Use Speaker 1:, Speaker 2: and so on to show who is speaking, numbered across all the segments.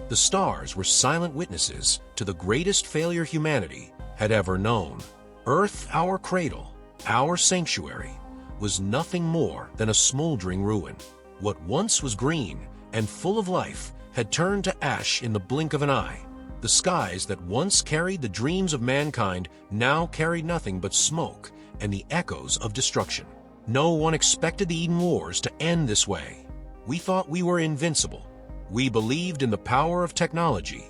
Speaker 1: The stars were silent witnesses to the greatest failure humanity had ever known. Earth, our cradle, our sanctuary, was nothing more than a smoldering ruin. What once was green and full of life had turned to ash in the blink of an eye. The skies that once carried the dreams of mankind now carried nothing but smoke and the echoes of destruction. No one expected the Eden Wars to end this way. We thought we were invincible. We believed in the power of technology,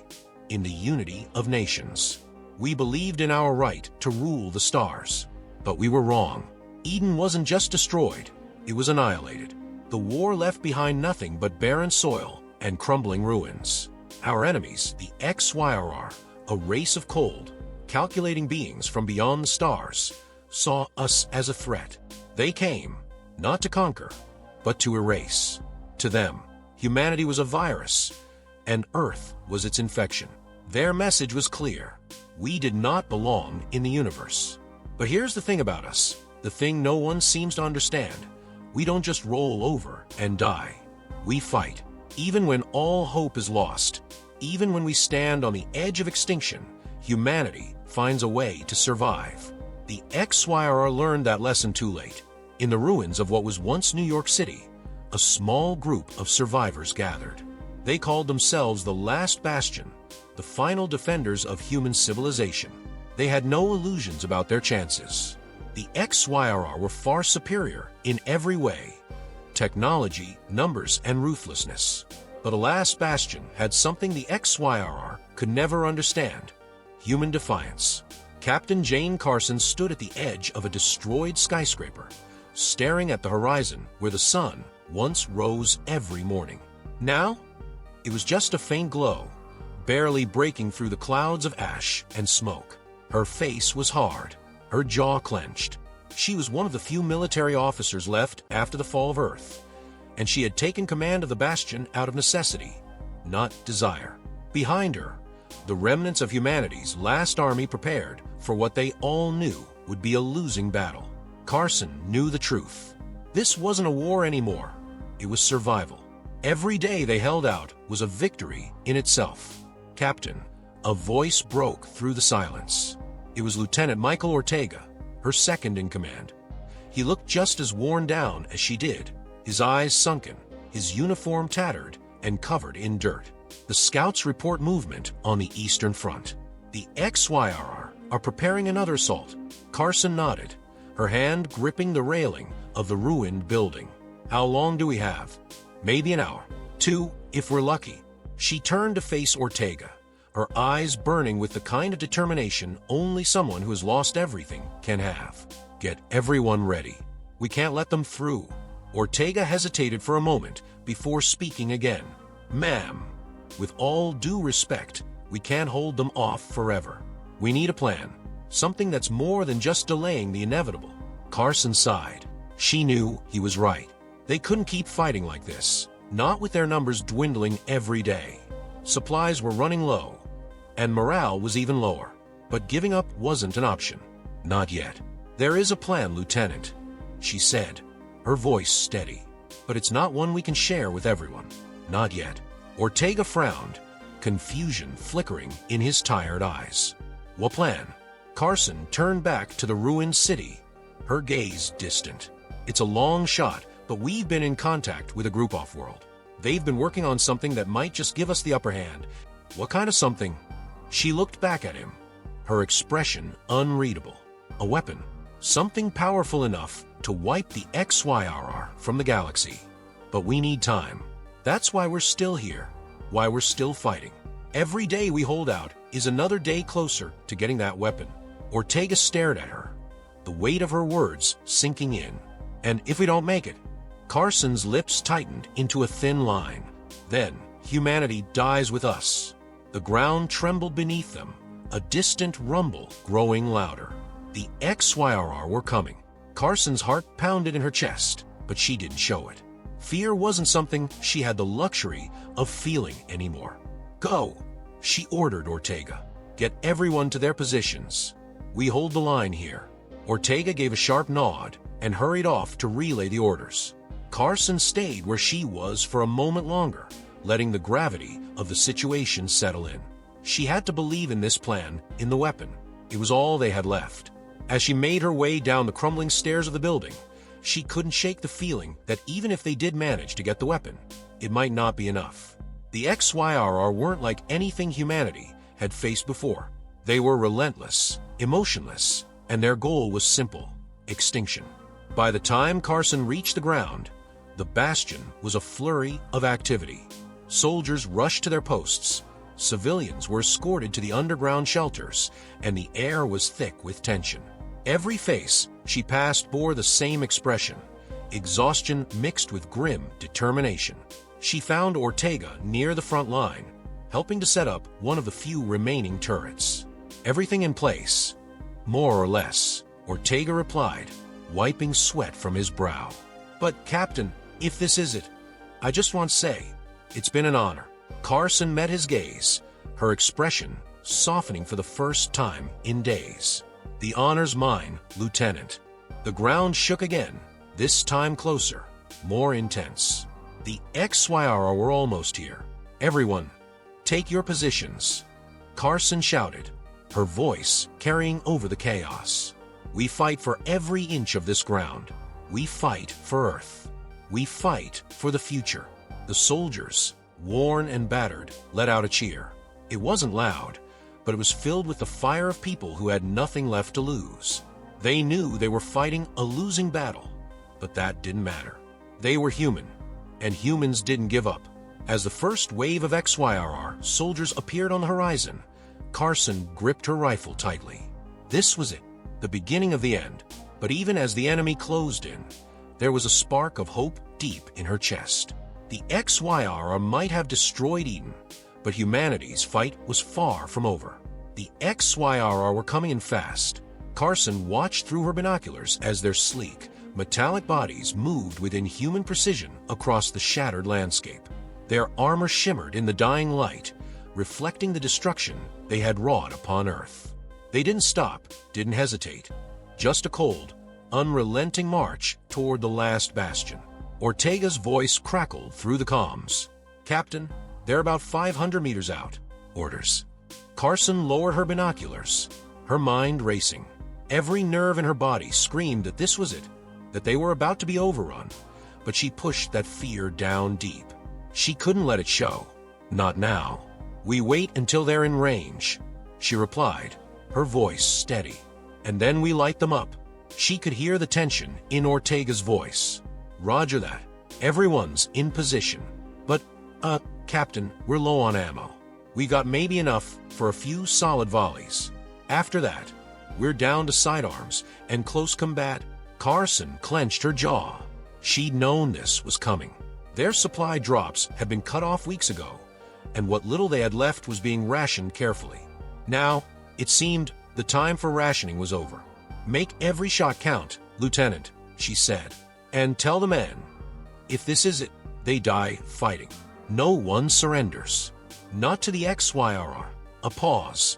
Speaker 1: in the unity of nations. We believed in our right to rule the stars. But we were wrong. Eden wasn't just destroyed, it was annihilated. The war left behind nothing but barren soil and crumbling ruins. Our enemies, the XYRR, a race of cold, calculating beings from beyond the stars, saw us as a threat. They came, not to conquer, but to erase. To them, humanity was a virus, and Earth was its infection. Their message was clear. We did not belong in the universe. But here's the thing about us, the thing no one seems to understand. We don't just roll over and die. We fight. Even when all hope is lost, even when we stand on the edge of extinction, humanity finds a way to survive. The XYR learned that lesson too late. In the ruins of what was once New York City, a small group of survivors gathered. They called themselves the last bastion, the final defenders of human civilization. They had no illusions about their chances. The XYRR were far superior in every way: technology, numbers, and ruthlessness. But a last bastion had something the XYRR could never understand: human defiance. Captain Jane Carson stood at the edge of a destroyed skyscraper, staring at the horizon where the sun once rose every morning. Now, it was just a faint glow, barely breaking through the clouds of ash and smoke. Her face was hard, her jaw clenched. She was one of the few military officers left after the fall of Earth, and she had taken command of the bastion out of necessity, not desire. Behind her, the remnants of humanity's last army prepared for what they all knew would be a losing battle. Carson knew the truth. This wasn't a war anymore. It was survival. Every day they held out was a victory in itself. Captain, a voice broke through the silence. It was Lieutenant Michael Ortega, her second in command. He looked just as worn down as she did, his eyes sunken, his uniform tattered and covered in dirt. The scouts report movement on the Eastern Front. The XYRR are preparing another assault. Carson nodded, her hand gripping the railing of the ruined building. How long do we have? Maybe an hour. 2, if we're lucky. She turned to face Ortega, her eyes burning with the kind of determination only someone who has lost everything can have. Get everyone ready. We can't let them through. Ortega hesitated for a moment before speaking again. Ma'am, with all due respect, we can't hold them off forever. We need a plan, something that's more than just delaying the inevitable. Carson sighed. She knew he was right. They couldn't keep fighting like this, not with their numbers dwindling every day. Supplies were running low, and morale was even lower. But giving up wasn't an option. Not yet. There is a plan, Lieutenant, she said, her voice steady. But it's not one we can share with everyone. Not yet. Ortega frowned, confusion flickering in his tired eyes. What plan? Carson turned back to the ruined city, her gaze distant. It's a long shot, but we've been in contact with a group off-world. They've been working on something that might just give us the upper hand. What kind of something? She looked back at him, her expression unreadable. A weapon. Something powerful enough to wipe the XYRR from the galaxy. But we need time. That's why we're still here, why we're still fighting. Every day we hold out is another day closer to getting that weapon. Ortega stared at her, the weight of her words sinking in. And if we don't make it? Carson's lips tightened into a thin line. Then, humanity dies with us. The ground trembled beneath them, a distant rumble growing louder. The XYRR were coming. Carson's heart pounded in her chest, but she didn't show it. Fear wasn't something she had the luxury of feeling anymore. Go, she ordered Ortega. Get everyone to their positions. We hold the line here. Ortega gave a sharp nod and hurried off to relay the orders. Carson stayed where she was for a moment longer, letting the gravity of the situation settle in. She had to believe in this plan, in the weapon. It was all they had left. As she made her way down the crumbling stairs of the building, she couldn't shake the feeling that even if they did manage to get the weapon, it might not be enough. The XYRR weren't like anything humanity had faced before. They were relentless, emotionless, and their goal was simple: extinction. By the time Carson reached the ground, the bastion was a flurry of activity. Soldiers rushed to their posts, civilians were escorted to the underground shelters, and the air was thick with tension. Every face she passed bore the same expression: exhaustion mixed with grim determination. She found Ortega near the front line, helping to set up one of the few remaining turrets. "Everything in place?" "More or less," Ortega replied, wiping sweat from his brow. "But, Captain, if this is it, I just want to say, it's been an honor." Carson met his gaze, her expression softening for the first time in days. "The honor's mine, Lieutenant." The ground shook again, this time closer, more intense. The XYR were almost here. "Everyone, take your positions," Carson shouted, her voice carrying over the chaos. "We fight for every inch of this ground. We fight for Earth. We fight for the future." The soldiers, worn and battered, let out a cheer. It wasn't loud, but it was filled with the fire of people who had nothing left to lose. They knew they were fighting a losing battle, but that didn't matter. They were human, and humans didn't give up. As the first wave of XYRR soldiers appeared on the horizon, Carson gripped her rifle tightly. This was it, the beginning of the end. But even as the enemy closed in, there was a spark of hope deep in her chest. The XYR might have destroyed Eden, but humanity's fight was far from over. The XYR were coming in fast. Carson watched through her binoculars as their sleek, metallic bodies moved within human precision across the shattered landscape. Their armor shimmered in the dying light, reflecting the destruction they had wrought upon Earth. They didn't stop, didn't hesitate. Just a cold, unrelenting march toward the last bastion. Ortega's voice crackled through the comms. "Captain, they're about 500 meters out." "Orders." Carson lowered her binoculars, her mind racing. Every nerve in her body screamed that this was it, that they were about to be overrun, but she pushed that fear down deep. She couldn't let it show. "Not now. We wait until they're in range," she replied, her voice steady. "And then we light them up." She could hear the tension in Ortega's voice. "Roger that. Everyone's in position. But, Captain, we're low on ammo. We got maybe enough for a few solid volleys. After that, we're down to sidearms and close combat." Carson clenched her jaw. She'd known this was coming. Their supply drops had been cut off weeks ago, and what little they had left was being rationed carefully. Now, it seemed the time for rationing was over. "Make every shot count, Lieutenant," she said. "And tell the men, if this is it, they die fighting. No one surrenders." Not to the XYRR. A pause,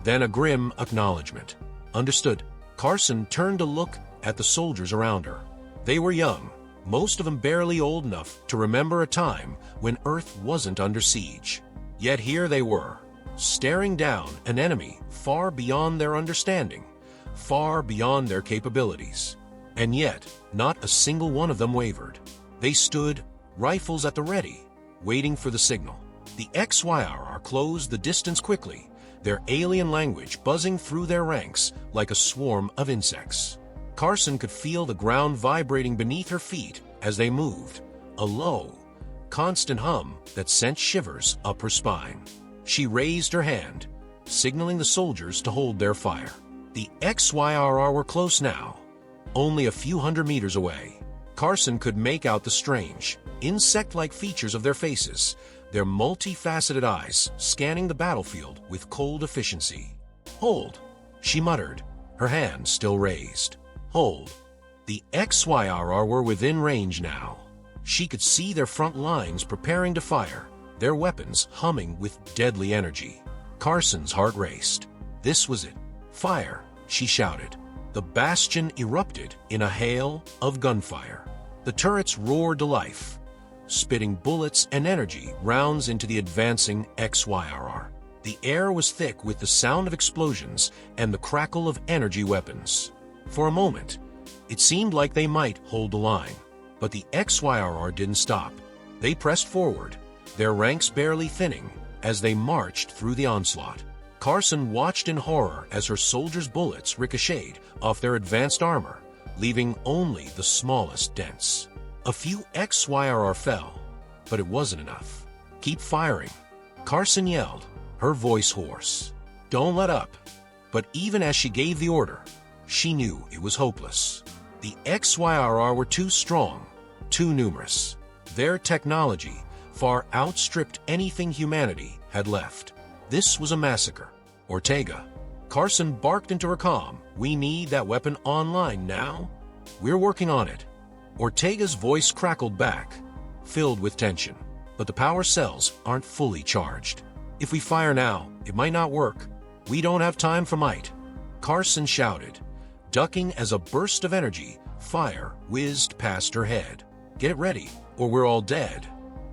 Speaker 1: then a grim acknowledgement. "Understood." Carson turned to look at the soldiers around her. They were young, most of them barely old enough to remember a time when Earth wasn't under siege. Yet here they were, staring down an enemy far beyond their understanding, far beyond their capabilities. And yet, not a single one of them wavered. They stood, rifles at the ready, waiting for the signal. The XYRR closed the distance quickly, their alien language buzzing through their ranks like a swarm of insects. Carson could feel the ground vibrating beneath her feet as they moved, a low, constant hum that sent shivers up her spine. She raised her hand, signaling the soldiers to hold their fire. The XYRR were close now, only a few hundred meters away. Carson could make out the strange, insect-like features of their faces, their multifaceted eyes scanning the battlefield with cold efficiency. "Hold," she muttered, her hand still raised. "Hold." The XYRR were within range now. She could see their front lines preparing to fire, their weapons humming with deadly energy. Carson's heart raced. This was it. "Fire," she shouted. The bastion erupted in a hail of gunfire. The turrets roared to life, spitting bullets and energy rounds into the advancing XYRR. The air was thick with the sound of explosions and the crackle of energy weapons. For a moment, it seemed like they might hold the line, but the XYRR didn't stop. They pressed forward, their ranks barely thinning as they marched through the onslaught. Carson watched in horror as her soldiers' bullets ricocheted off their advanced armor, leaving only the smallest dents. A few XYRR fell, but it wasn't enough. "Keep firing," Carson yelled, her voice hoarse. "Don't let up." But even as she gave the order, she knew it was hopeless. The XYRR were too strong, too numerous. Their technology far outstripped anything humanity had left. This was a massacre. "Ortega," Carson barked into her comm, "we need that weapon online now." "We're working on it." Ortega's voice crackled back, filled with tension. "But the power cells aren't fully charged. If we fire now, it might not work. We don't have time for might." Carson shouted, ducking as a burst of energy, fire whizzed past her head. "Get it ready, or we're all dead."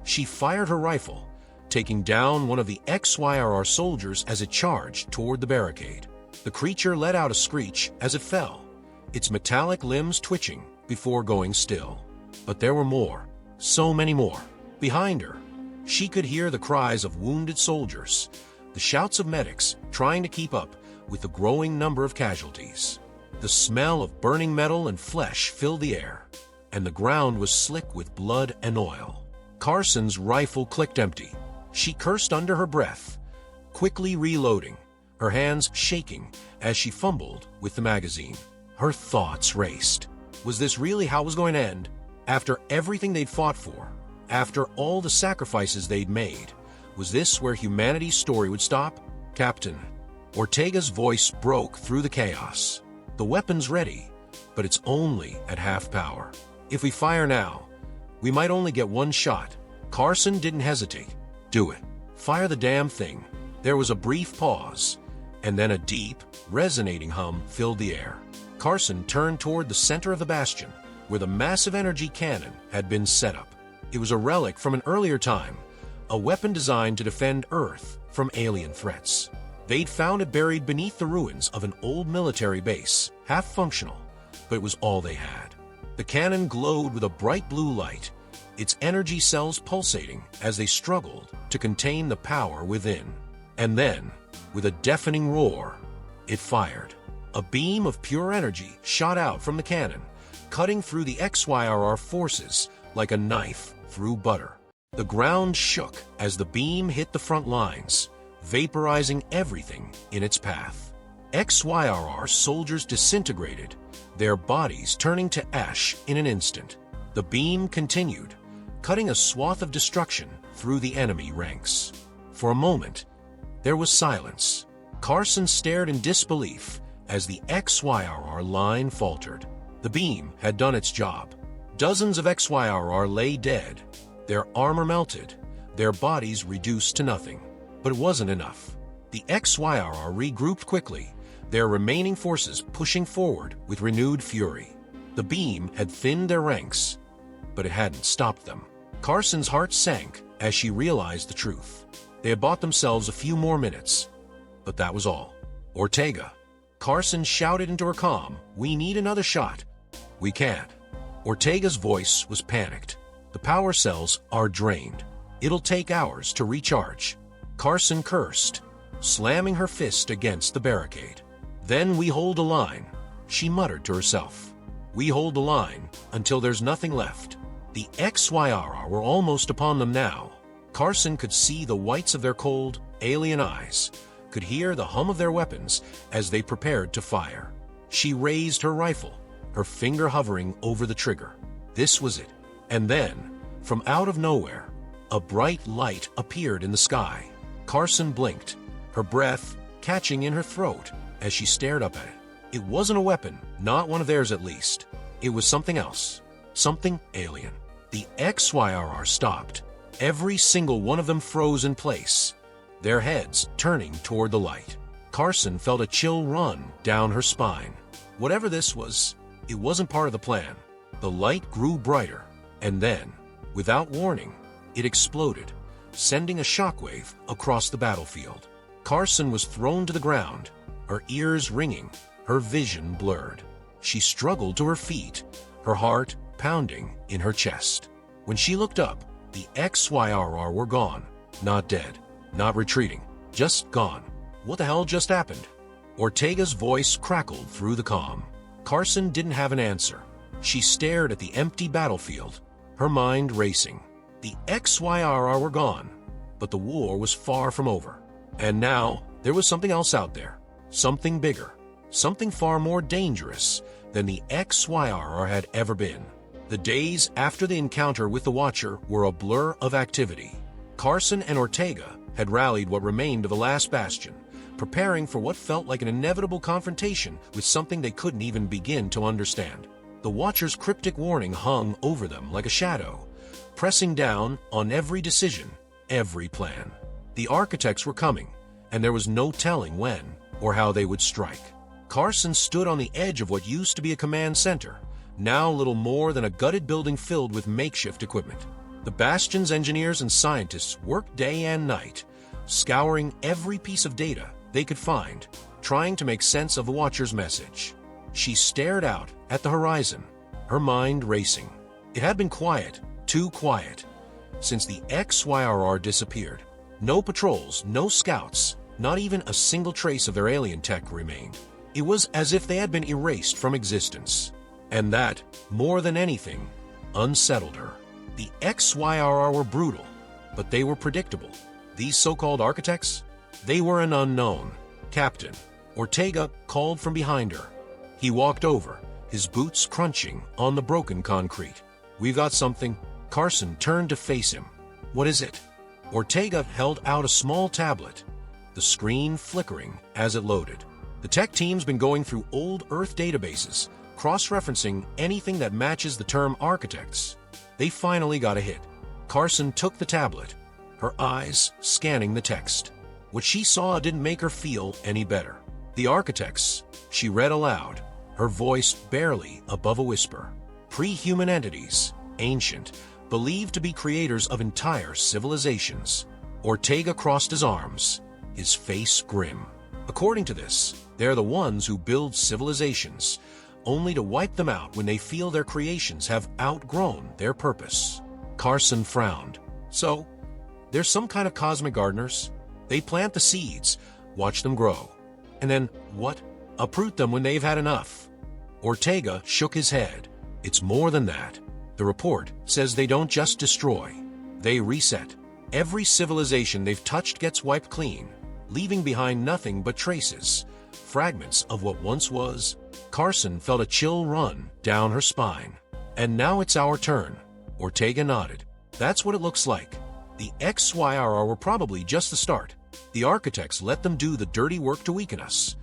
Speaker 1: She fired her rifle, taking down one of the XYRR soldiers as it charged toward the barricade. The creature let out a screech as it fell, its metallic limbs twitching before going still. But there were more, so many more. Behind her, she could hear the cries of wounded soldiers, the shouts of medics trying to keep up with the growing number of casualties. The smell of burning metal and flesh filled the air, and the ground was slick with blood and oil. Carson's rifle clicked empty. She cursed under her breath, quickly reloading, her hands shaking as she fumbled with the magazine. Her thoughts raced. Was this really how it was going to end? After everything they'd fought for, after all the sacrifices they'd made, was this where humanity's story would stop? "Captain," Ortega's voice broke through the chaos. "The weapon's ready, but it's only at half power. If we fire now, we might only get one shot." Carson didn't hesitate. "Do it. Fire the damn thing." There was a brief pause, and then a deep, resonating hum filled the air. Carson turned toward the center of the bastion, where the massive energy cannon had been set up. It was a relic from an earlier time, a weapon designed to defend Earth from alien threats. They'd found it buried beneath the ruins of an old military base, half functional, but it was all they had. The cannon glowed with a bright blue light, its energy cells pulsating as they struggled to contain the power within. And then, with a deafening roar, it fired. A beam of pure energy shot out from the cannon, cutting through the XYRR forces like a knife through butter. The ground shook as the beam hit the front lines, vaporizing everything in its path. XYRR soldiers disintegrated, their bodies turning to ash in an instant. The beam continued, cutting a swath of destruction through the enemy ranks. For a moment, there was silence. Carson stared in disbelief as the XYRR line faltered. The beam had done its job. Dozens of XYRR lay dead, their armor melted, their bodies reduced to nothing. But it wasn't enough. The XYRR regrouped quickly, their remaining forces pushing forward with renewed fury. The beam had thinned their ranks, but it hadn't stopped them. Carson's heart sank as she realized the truth. They had bought themselves a few more minutes, but that was all. "Ortega," Carson shouted into her comm, "we need another shot." "We can't." Ortega's voice was panicked. "The power cells are drained. It'll take hours to recharge." Carson cursed, slamming her fist against the barricade. "Then we hold a line," she muttered to herself. "We hold the line until there's nothing left." The XYRR were almost upon them now. Carson could see the whites of their cold, alien eyes, could hear the hum of their weapons as they prepared to fire. She raised her rifle, her finger hovering over the trigger. This was it. And then, from out of nowhere, a bright light appeared in the sky. Carson blinked, her breath catching in her throat as she stared up at it. It wasn't a weapon, not one of theirs at least. It was something else, something alien. The XYRR stopped. Every single one of them froze in place, their heads turning toward the light. Carson felt a chill run down her spine. Whatever this was, it wasn't part of the plan. The light grew brighter, and then Without warning, it exploded, sending a shockwave across the battlefield. Carson was thrown to the ground, her ears ringing, her vision blurred. She struggled to her feet, her heart pounding in her chest. When she looked up, the XYRR were gone. Not dead, not retreating, just gone. What the hell just happened? Ortega's voice crackled through the calm. Carson didn't have an answer. She stared at the empty battlefield, her mind racing. The XYRR were gone, but the war was far from over. And now, there was something else out there. Something bigger. Something far more dangerous than the XYRR had ever been. The days after the encounter with the Watcher were a blur of activity. Carson and Ortega had rallied what remained of the last bastion, preparing for what felt like an inevitable confrontation with something they couldn't even begin to understand. The Watcher's cryptic warning hung over them like a shadow, pressing down on every decision, every plan. The architects were coming, and there was no telling when or how they would strike. Carson stood on the edge of what used to be a command center, now little more than a gutted building filled with makeshift equipment. The Bastion's engineers and scientists worked day and night, scouring every piece of data they could find, trying to make sense of the Watcher's message. She stared out at the horizon, her mind racing. It had been quiet, too quiet, since the XYRR disappeared. No patrols, no scouts, not even a single trace of their alien tech remained. It was as if they had been erased from existence. And that, more than anything, unsettled her. The XYRR were brutal, but they were predictable. These so-called architects? They were an unknown. Captain Ortega called from behind her. He walked over, his boots crunching on the broken concrete. "We've got something." Carson turned to face him. "What is it?" Ortega held out a small tablet, the screen flickering as it loaded. The tech team's been going through old Earth databases, cross-referencing anything that matches the term architects. They finally got a hit. Carson took the tablet, her eyes scanning the text. What she saw didn't make her feel any better. "The architects," she read aloud, her voice barely above a whisper. "Pre-human entities, ancient, believed to be creators of entire civilizations." Ortega crossed his arms, his face grim. "According to this, they're the ones who build civilizations, only to wipe them out when they feel their creations have outgrown their purpose." Carson frowned. "So, there's some kind of cosmic gardeners? They plant the seeds, watch them grow, and then, what? Uproot them when they've had enough." Ortega shook his head. "It's more than that. The report says they don't just destroy, they reset. Every civilization they've touched gets wiped clean, leaving behind nothing but traces, fragments of what once was." Carson felt a chill run down her spine. "And now it's our turn." Ortega nodded. "That's what it looks like. The XYRR were probably just the start. The architects let them do the dirty work to weaken us.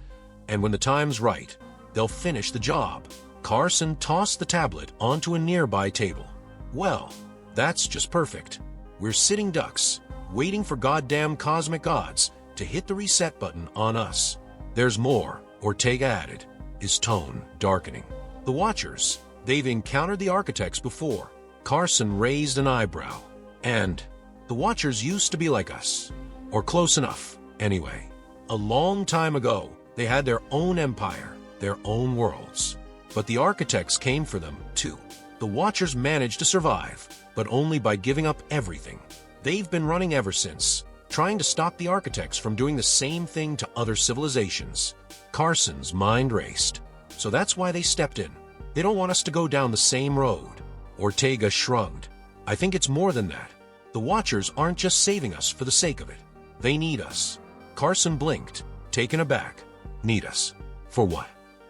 Speaker 1: And when the time's right, they'll finish the job." Carson tossed the tablet onto a nearby table. "Well, that's just perfect. We're sitting ducks, waiting for goddamn cosmic gods to hit the reset button on us." "There's more," Ortega added, his tone darkening. "The Watchers, they've encountered the architects before." Carson raised an eyebrow. "And the Watchers used to be like us. Or close enough, anyway. A long time ago, they had their own empire, their own worlds. But the architects came for them, too. The Watchers managed to survive, but only by giving up everything. They've been running ever since, trying to stop the architects from doing the same thing to other civilizations." Carson's mind raced. "So that's why they stepped in. They don't want us to go down the same road." Ortega shrugged. "I think it's more than that. The Watchers aren't just saving us for the sake of it. They need us." Carson blinked, taken aback. "Need us? For what?"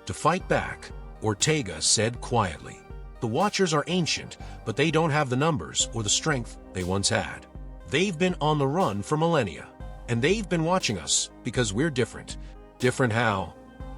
Speaker 1: "To fight back," Ortega said quietly. "The Watchers are ancient, but they don't have the numbers or the strength they once had. They've been on the run for millennia, and they've been watching us because we're different." "Different how?"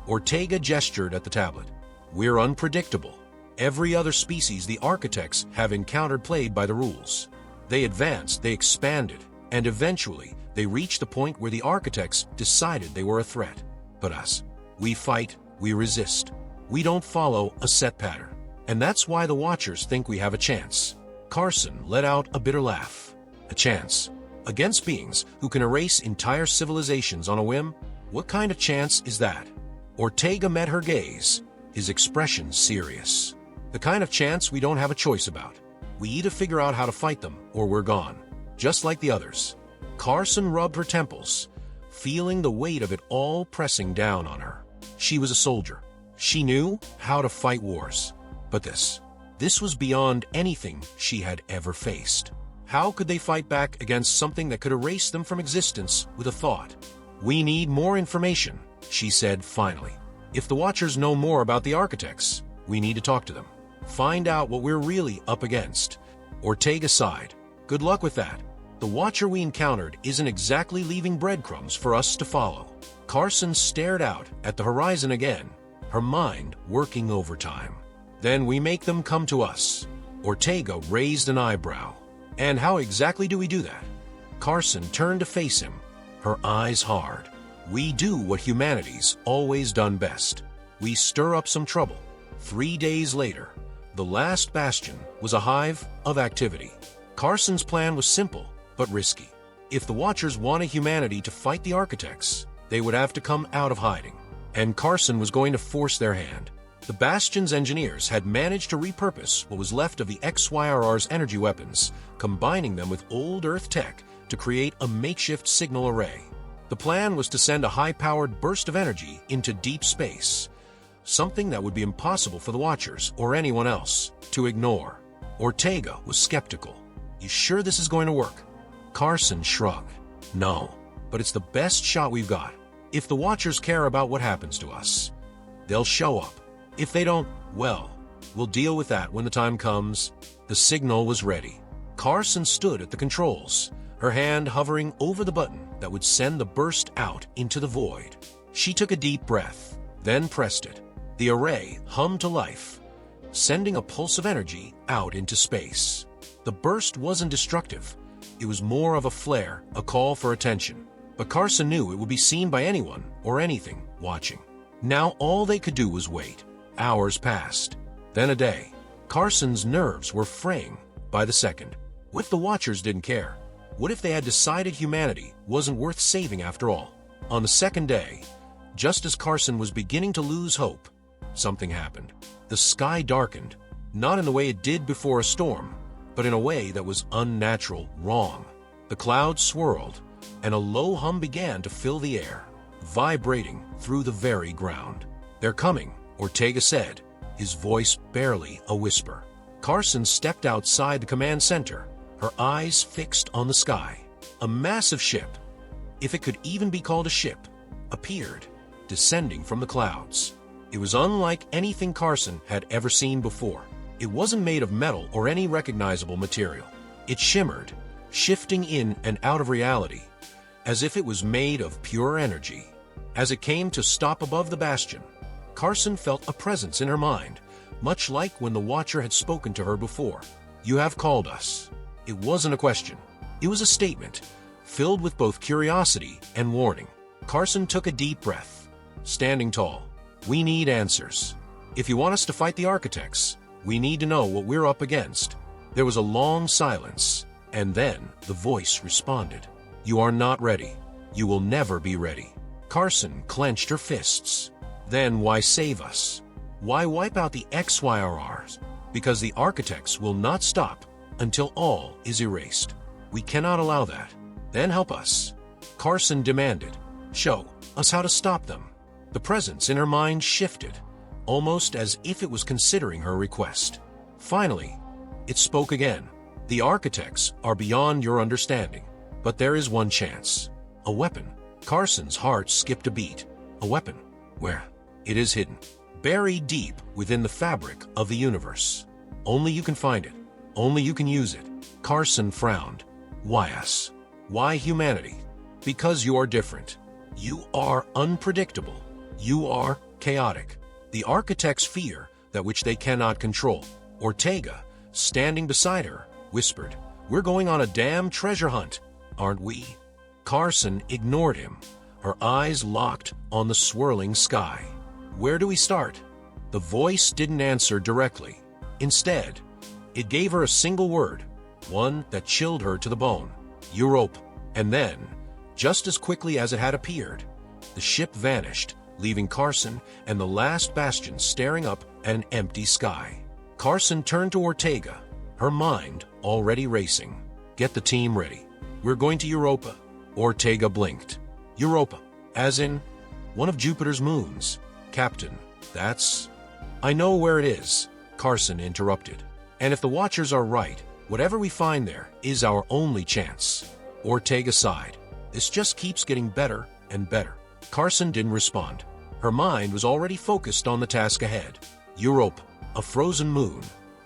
Speaker 1: Ortega gestured at the tablet. "We're unpredictable. Every other species the architects have encountered played by the rules. They advanced, they expanded, and eventually they reached the point where the architects decided they were a threat. But us, we fight, we resist. We don't follow a set pattern. And that's why the Watchers think we have a chance. Carson let out a bitter laugh. A chance? Against beings who can erase entire civilizations on a whim? What kind of chance is that? Ortega met her gaze, his expression serious. The kind of chance we don't have a choice about. We either figure out how to fight them, or we're gone. Just like the others. Carson rubbed her temples, feeling the weight of it all pressing down on her. She was a soldier. She knew how to fight wars. But this was beyond anything she had ever faced. How could they fight back against something that could erase them from existence with a thought? "We need more information," she said finally. "If the Watchers know more about the architects, we need to talk to them. Find out what we're really up against." Ortega sighed. "Good luck with that. The Watcher we encountered isn't exactly leaving breadcrumbs for us to follow." Carson stared out at the horizon again, her mind working overtime. "Then we make them come to us." Ortega raised an eyebrow. "And how exactly do we do that?" Carson turned to face him, her eyes hard. "We do what humanity's always done best. We stir up some trouble." 3 days later, the last bastion was a hive of activity. Carson's plan was simple, but risky. If the Watchers wanted humanity to fight the architects, they would have to come out of hiding. And Carson was going to force their hand. The bastion's engineers had managed to repurpose what was left of the XYRR's energy weapons, combining them with old Earth tech to create a makeshift signal array. The plan was to send a high-powered burst of energy into deep space, something that would be impossible for the Watchers or anyone else to ignore. Ortega was skeptical. "You sure this is going to work?" Carson shrugged. "No, but it's the best shot we've got. If the Watchers care about what happens to us, they'll show up. If they don't, well, we'll deal with that when the time comes." The signal was ready. Carson stood at the controls, her hand hovering over the button that would send the burst out into the void. She took a deep breath, then pressed it. The array hummed to life, sending a pulse of energy out into space. The burst wasn't destructive. It was more of a flare, a call for attention. But Carson knew it would be seen by anyone or anything watching. Now all they could do was wait. Hours passed, then a day. Carson's nerves were fraying by the second. What if the Watchers didn't care? What if they had decided humanity wasn't worth saving after all? On the second day, just as Carson was beginning to lose hope, something happened. The sky darkened, not in the way it did before a storm, but in a way that was unnatural, wrong. The clouds swirled, and a low hum began to fill the air, vibrating through the very ground. "They're coming," Ortega said, his voice barely a whisper. Carson stepped outside the command center, her eyes fixed on the sky. A massive ship, if it could even be called a ship, appeared, descending from the clouds. It was unlike anything Carson had ever seen before. It wasn't made of metal or any recognizable material. It shimmered, shifting in and out of reality, as if it was made of pure energy. As it came to stop above the bastion, Carson felt a presence in her mind, much like when the Watcher had spoken to her before. "You have called us." It wasn't a question. It was a statement, filled with both curiosity and warning. Carson took a deep breath, standing tall. "We need answers. If you want us to fight the architects, we need to know what we're up against." There was a long silence, and then the voice responded. "You are not ready. You will never be ready." Carson clenched her fists. "Then why save us? Why wipe out the XYRRs? Because the architects will not stop until all is erased. We cannot allow that." "Then help us," Carson demanded. "Show us how to stop them." The presence in her mind shifted, almost as if it was considering her request. Finally, it spoke again. "The architects are beyond your understanding, but there is one chance. A weapon." Carson's heart skipped a beat. "A weapon? Where?" "It is hidden, buried deep within the fabric of the universe. Only you can find it. Only you can use it." Carson frowned. "Why us? Why humanity?" "Because you are different. You are unpredictable. You are chaotic. The architects fear that which they cannot control." Ortega, standing beside her, whispered, "We're going on a damn treasure hunt, aren't we?" Carson ignored him, her eyes locked on the swirling sky. "Where do we start?" The voice didn't answer directly. Instead, It gave her a single word, one that chilled her to the bone: Europa. And then, just as quickly as it had appeared, the ship vanished, leaving Carson and the last bastion staring up at an empty sky. Carson turned to Ortega, her mind already racing. "Get the team ready. We're going to Europa." Ortega blinked. "Europa, as in one of Jupiter's moons, Captain. That's—" "I know where it is," Carson interrupted. "And if the Watchers are right, whatever we find there is our only chance." Ortega sighed. "This just keeps getting better and better." Carson didn't respond. Her mind was already focused on the task ahead. Europa, a frozen moon,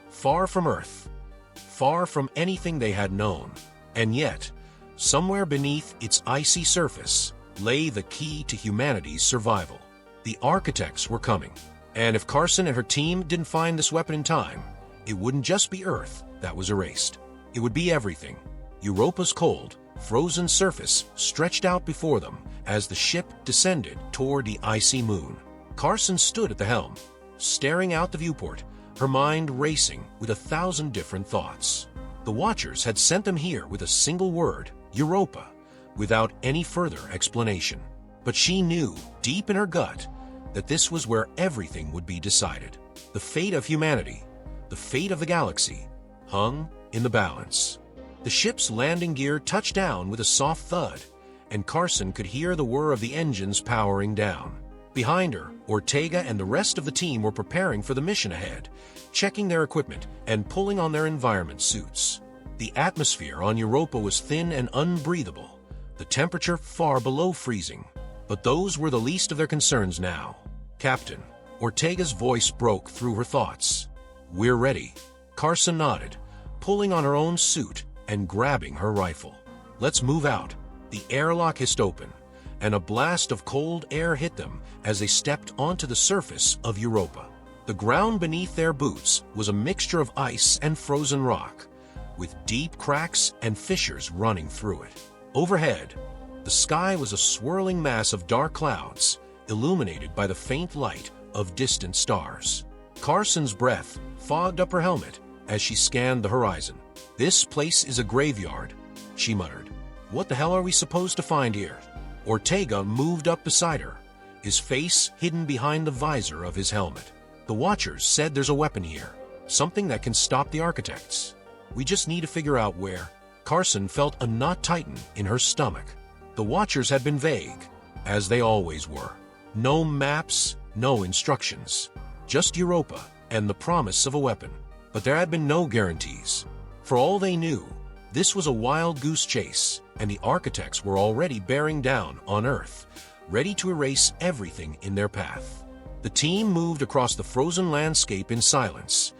Speaker 1: far from Earth, far from anything they had known. And yet, somewhere beneath its icy surface lay the key to humanity's survival. The architects were coming, and if Carson and her team didn't find this weapon in time, it wouldn't just be Earth that was erased. It would be everything. Europa's cold, frozen surface stretched out before them as the ship descended toward the icy moon. Carson stood at the helm, staring out the viewport, her mind racing with 1,000 different thoughts. The Watchers had sent them here with a single word, Europa, without any further explanation. But she knew, deep in her gut, that this was where everything would be decided. The fate of humanity, the fate of the galaxy, hung in the balance. The ship's landing gear touched down with a soft thud, and Carson could hear the whir of the engines powering down. Behind her, Ortega and the rest of the team were preparing for the mission ahead, checking their equipment and pulling on their environment suits. The atmosphere on Europa was thin and unbreathable, the temperature far below freezing. But those were the least of their concerns now. "Captain," Ortega's voice broke through her thoughts. "We're ready." Carson nodded, pulling on her own suit and grabbing her rifle. "Let's move out." The airlock hissed open, and a blast of cold air hit them as they stepped onto the surface of Europa. The ground beneath their boots was a mixture of ice and frozen rock, with deep cracks and fissures running through it. Overhead, the sky was a swirling mass of dark clouds, illuminated by the faint light of distant stars. Carson's breath fogged up her helmet as she scanned the horizon. "This place is a graveyard," she muttered. "What the hell are we supposed to find here?" Ortega moved up beside her, his face hidden behind the visor of his helmet. "The Watchers said there's a weapon here, something that can stop the architects. We just need to figure out where." Carson felt a knot tighten in her stomach. The Watchers had been vague, as they always were. No maps, no instructions. Just Europa and the promise of a weapon. But there had been no guarantees. For all they knew, this was a wild goose chase, and the architects were already bearing down on Earth, ready to erase everything in their path. The team moved across the frozen landscape in silence,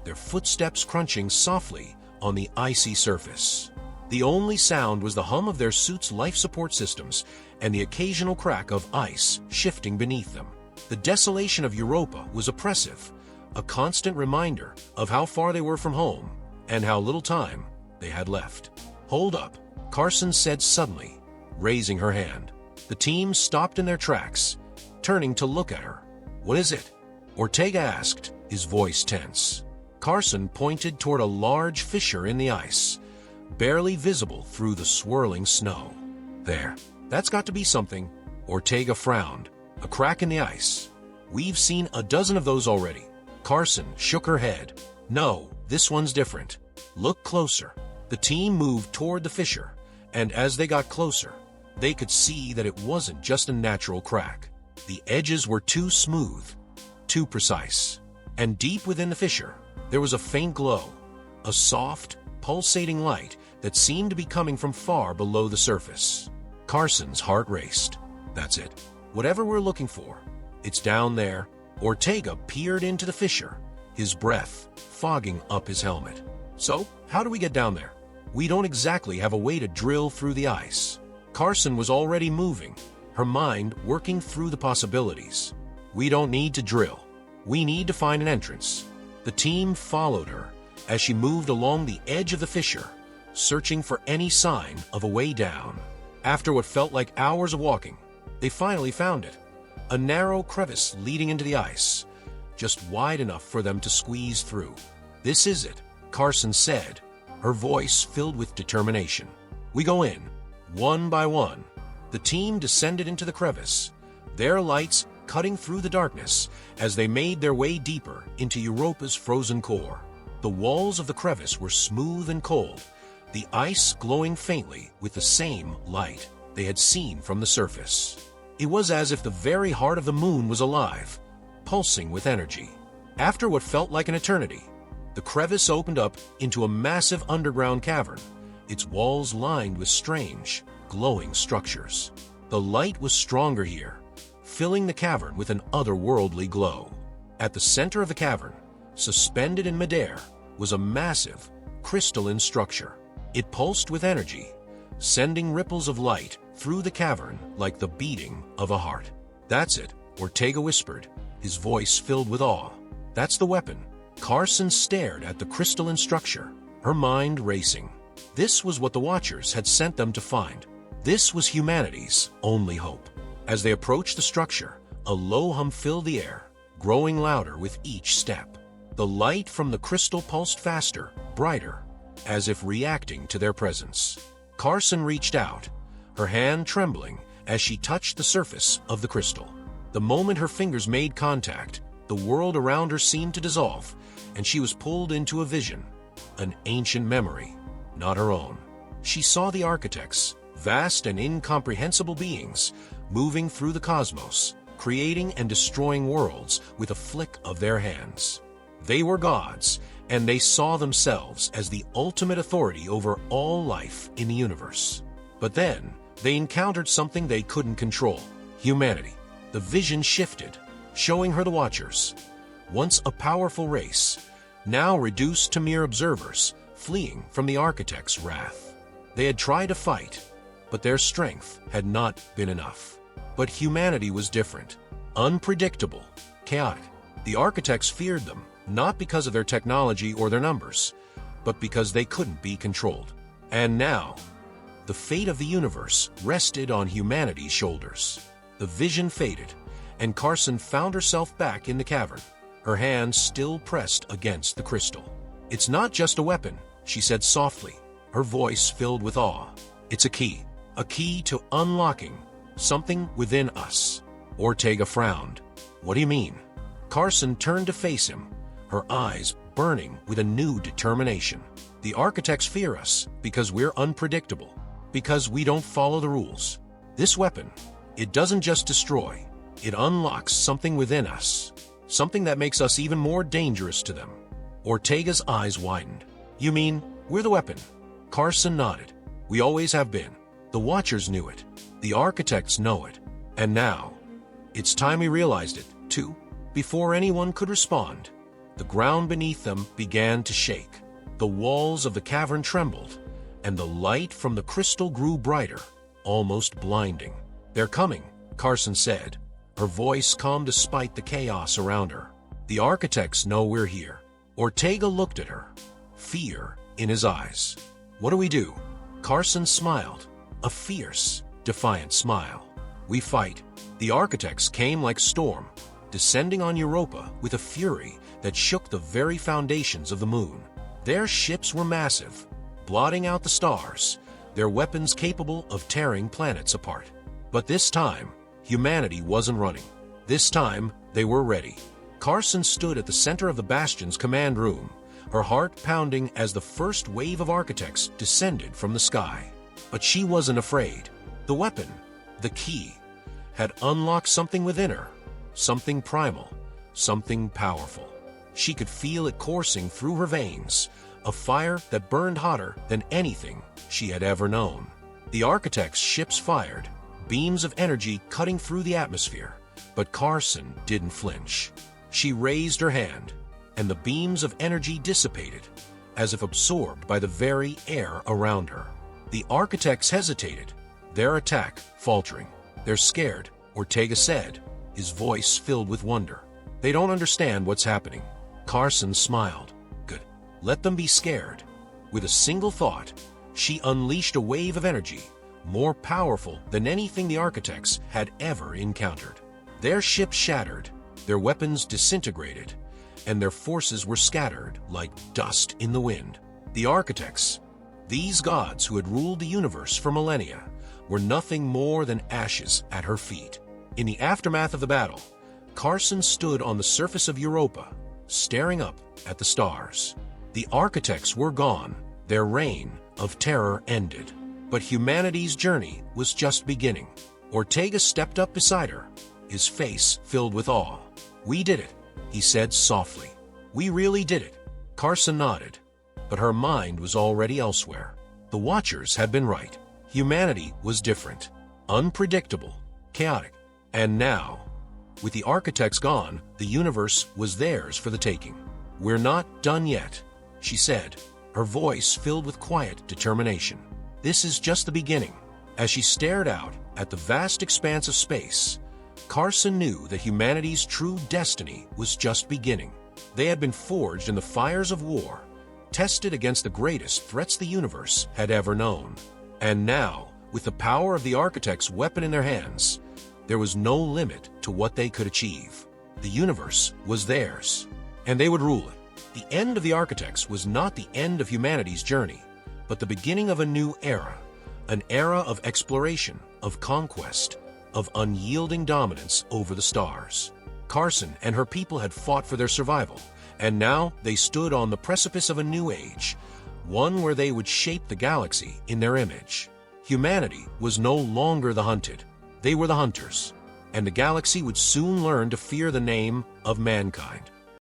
Speaker 1: their footsteps crunching softly on the icy surface. The only sound was the hum of their suits' life support systems and the occasional crack of ice shifting beneath them. The desolation of Europa was oppressive, a constant reminder of how far they were from home and how little time they had left. "Hold up," Carson said suddenly, raising her hand. The team stopped in their tracks, turning to look at her. "What is it?" Ortega asked, his voice tense. Carson pointed toward a large fissure in the ice, barely visible through the swirling snow. "There, that's got to be something." Ortega frowned. "A crack in the ice. We've seen a dozen of those already." Carson shook her head. "No, this one's different. Look closer." The team moved toward the fissure, and as they got closer, they could see that it wasn't just a natural crack. The edges were too smooth, too precise. And deep within the fissure, there was a faint glow, a soft, pulsating light that seemed to be coming from far below the surface. Carson's heart raced. "That's it. Whatever we're looking for, it's down there." Ortega peered into the fissure, his breath fogging up his helmet. "So, how do we get down there? We don't exactly have a way to drill through the ice." Carson was already moving, her mind working through the possibilities. "We don't need to drill. We need to find an entrance." The team followed her as she moved along the edge of the fissure, searching for any sign of a way down. After what felt like hours of walking, they finally found it. A narrow crevice leading into the ice, just wide enough for them to squeeze through. "This is it," Carson said, her voice filled with determination. "We go in, one by one." The team descended into the crevice, their lights cutting through the darkness as they made their way deeper into Europa's frozen core. The walls of the crevice were smooth and cold, the ice glowing faintly with the same light they had seen from the surface. It was as if the very heart of the moon was alive, pulsing with energy. After what felt like an eternity, the crevice opened up into a massive underground cavern, its walls lined with strange, glowing structures. The light was stronger here, filling the cavern with an otherworldly glow. At the center of the cavern, suspended in midair, was a massive, crystalline structure. It pulsed with energy, sending ripples of light through the cavern like the beating of a heart. "That's it," Ortega whispered, his voice filled with awe. "That's the weapon." Carson stared at the crystalline structure, her mind racing. This was what the Watchers had sent them to find. This was humanity's only hope. As they approached the structure, a low hum filled the air, growing louder with each step. The light from the crystal pulsed faster, brighter, as if reacting to their presence. Carson reached out, her hand trembling as she touched the surface of the crystal. The moment her fingers made contact, the world around her seemed to dissolve, and she was pulled into a vision, an ancient memory, not her own. She saw the architects, vast and incomprehensible beings, moving through the cosmos, creating and destroying worlds with a flick of their hands. They were gods, and they saw themselves as the ultimate authority over all life in the universe. But then, they encountered something they couldn't control: humanity. The vision shifted, showing her the Watchers, once a powerful race, now reduced to mere observers, fleeing from the architect's wrath. They had tried to fight, but their strength had not been enough. But humanity was different, unpredictable, chaotic. The architects feared them, not because of their technology or their numbers, but because they couldn't be controlled. And now, the fate of the universe rested on humanity's shoulders. The vision faded, and Carson found herself back in the cavern, her hand still pressed against the crystal. "It's not just a weapon," she said softly, her voice filled with awe. "It's a key to unlocking something within us." Ortega frowned. "What do you mean?" Carson turned to face him, her eyes burning with a new determination. "The architects fear us because we're unpredictable, because we don't follow the rules. This weapon, it doesn't just destroy, it unlocks something within us, something that makes us even more dangerous to them." Ortega's eyes widened. "You mean we're the weapon?" Carson nodded. "We always have been. The Watchers knew it. The architects know it. And now, it's time we realized it, too." Before anyone could respond, the ground beneath them began to shake. The walls of the cavern trembled, and the light from the crystal grew brighter, almost blinding. "They're coming," Carson said, her voice calm despite the chaos around her. "The architects know we're here." Ortega looked at her, fear in his eyes. "What do we do?" Carson smiled, a fierce, defiant smile. "We fight." The architects came like storm, descending on Europa with a fury that shook the very foundations of the moon. Their ships were massive, blotting out the stars, their weapons capable of tearing planets apart. But this time, humanity wasn't running. This time, they were ready. Carson stood at the center of the Bastion's command room, her heart pounding as the first wave of architects descended from the sky. But she wasn't afraid. The weapon, the key, had unlocked something within her, something primal, something powerful. She could feel it coursing through her veins, a fire that burned hotter than anything she had ever known. The architects' ships fired, beams of energy cutting through the atmosphere, but Carson didn't flinch. She raised her hand, and the beams of energy dissipated, as if absorbed by the very air around her. The architects hesitated, their attack faltering. "They're scared," Ortega said, his voice filled with wonder. "They don't understand what's happening." Carson smiled. "Good. Let them be scared." With a single thought, she unleashed a wave of energy, more powerful than anything the architects had ever encountered. Their ship shattered, their weapons disintegrated, and their forces were scattered like dust in the wind. The architects, these gods who had ruled the universe for millennia, were nothing more than ashes at her feet. In the aftermath of the battle, Carson stood on the surface of Europa, staring up at the stars. The architects were gone, their reign of terror ended. But humanity's journey was just beginning. Ortega stepped up beside her, his face filled with awe. "We did it," he said softly. "We really did it." Carson nodded, but her mind was already elsewhere. The Watchers had been right. Humanity was different, unpredictable, chaotic. And now, with the architects gone, the universe was theirs for the taking. "We're not done yet," she said, her voice filled with quiet determination. "This is just the beginning." As she stared out at the vast expanse of space, Carson knew that humanity's true destiny was just beginning. They had been forged in the fires of war, tested against the greatest threats the universe had ever known. And now, with the power of the architect's weapon in their hands, there was no limit to what they could achieve. The universe was theirs, and they would rule it. The end of the architects was not the end of humanity's journey, but the beginning of a new era, an era of exploration, of conquest, of unyielding dominance over the stars. Carson and her people had fought for their survival, and now they stood on the precipice of a new age, one where they would shape the galaxy in their image. Humanity was no longer the hunted. They were the hunters, and the galaxy would soon learn to fear the name of mankind.